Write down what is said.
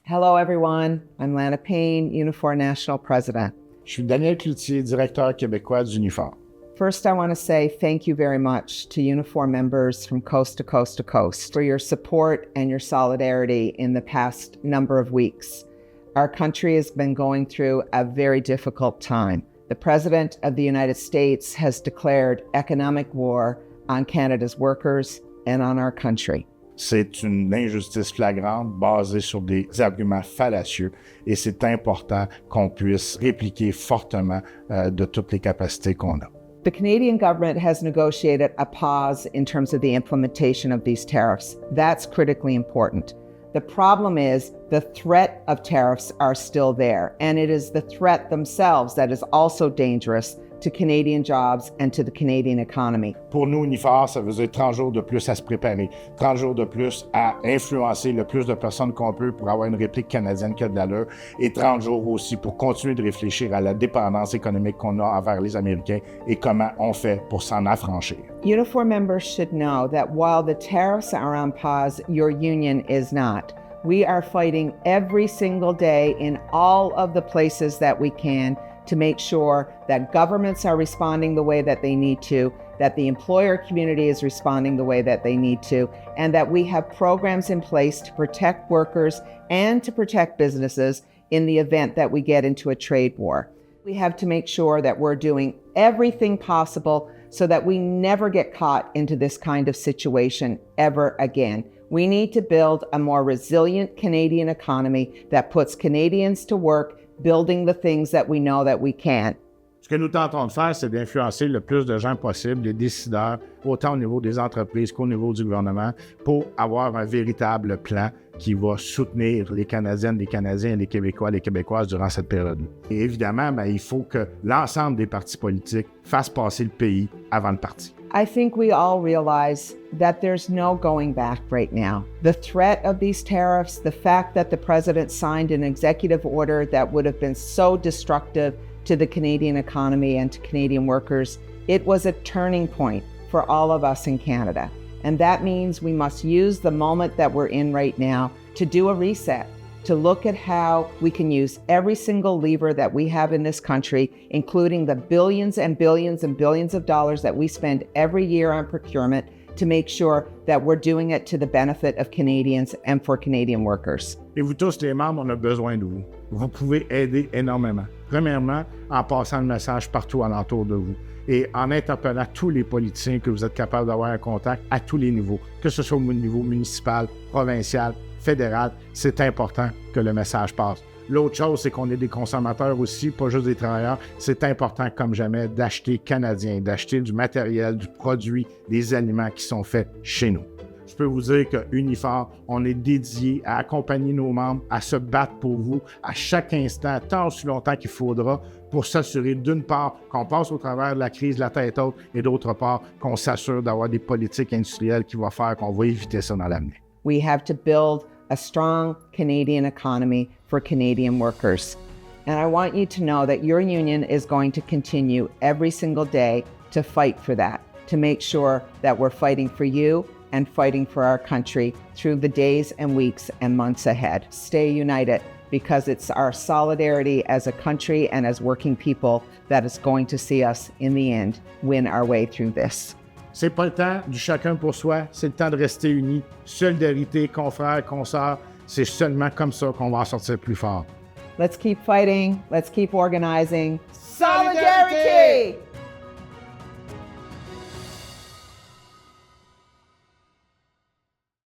Hello, everyone. I'm Lana Payne, Unifor National President. Je suis Daniel Cloutier, directeur québécois d'Unifor. First, I want to say thank you very much to Unifor members from coast to coast to coast for your support and your solidarity in the past number of weeks. Our country has been going through a very difficult time. The President of the United States has declared economic war on Canada's workers and on our country. C'est une injustice flagrante basée sur des arguments fallacieux et c'est important qu'on puisse répliquer fortement de toutes les capacités qu'on a. The Canadian government has negotiated a pause in terms of the implementation of these tariffs. That's critically important. The problem is the threat of tariffs are still there, and it is the threat themselves that is also dangerous to Canadian jobs and to the Canadian economy. Pour nous, Unifor, ça veut dire 30 jours de plus à se préparer, 30 jours de plus à influencer le plus de personnes qu'on peut pour avoir une réplique canadienne qui a de l'allure, et 30 jours aussi pour continuer de réfléchir à la dépendance économique qu'on a envers les Américains et comment on fait pour s'en affranchir. Unifor members should know that while the tariffs are on pause, your union is not. We are fighting every single day in all of the places that we can to make sure that governments are responding the way that they need to, that the employer community is responding the way that they need to, and that we have programs in place to protect workers and to protect businesses in the event that we get into a trade war. We have to make sure that we're doing everything possible so that we never get caught into this kind of situation ever again. We need to build a more resilient Canadian economy that puts Canadians to work building the things that we know that we can. Ce que nous tentons de faire, c'est d'influencer le plus de gens possible, les décideurs, autant au niveau des entreprises qu'au niveau du gouvernement, pour avoir un véritable plan qui va soutenir les Canadiennes, les Canadiens, les Québécois, les Québécoises durant cette période. Et évidemment, il faut que l'ensemble des partis politiques fassent passer le pays avant le parti. I think we all realize that there's no going back right now. The threat of these tariffs, the fact that the president signed an executive order that would have been so destructive to the Canadian economy and to Canadian workers, it was a turning point for all of us in Canada. And that means we must use the moment that we're in right now to do a reset, to look at how we can use every single lever that we have in this country, including the billions and billions and billions of dollars that we spend every year on procurement, to make sure that we're doing it to the benefit of Canadians and for Canadian workers. Et vous tous, les membres, on a besoin de vous. Vous pouvez aider énormément. Premièrement, en passant le message partout alentour de vous et en interpellant tous les politiciens que vous êtes capables d'avoir un contact à tous les niveaux, que ce soit au niveau municipal, provincial, fédéral, c'est important que le message passe. L'autre chose, c'est qu'on est des consommateurs aussi, pas juste des travailleurs. C'est important comme jamais d'acheter canadien, d'acheter du matériel, du produit, des aliments qui sont faits chez nous. Je peux vous dire que Unifor, on est dédié à accompagner nos membres, à se battre pour vous à chaque instant, tant aussi longtemps qu'il faudra, pour s'assurer d'une part qu'on passe au travers de la crise la tête haute et d'autre part qu'on s'assure d'avoir des politiques industrielles qui vont faire qu'on va éviter ça dans l'avenir. We have to build a strong Canadian economy for Canadian workers. And I want you to know that your union is going to continue every single day to fight for that, to make sure that we're fighting for you and fighting for our country through the days and weeks and months ahead. Stay united, because it's our solidarity as a country and as working people that is going to see us, in the end, win our way through this. C'est pas le temps du chacun pour soi, c'est le temps de rester unis. Solidarité, confrères, consoeurs, c'est seulement comme ça qu'on va en sortir plus fort. Let's keep fighting, let's keep organizing. Solidarity!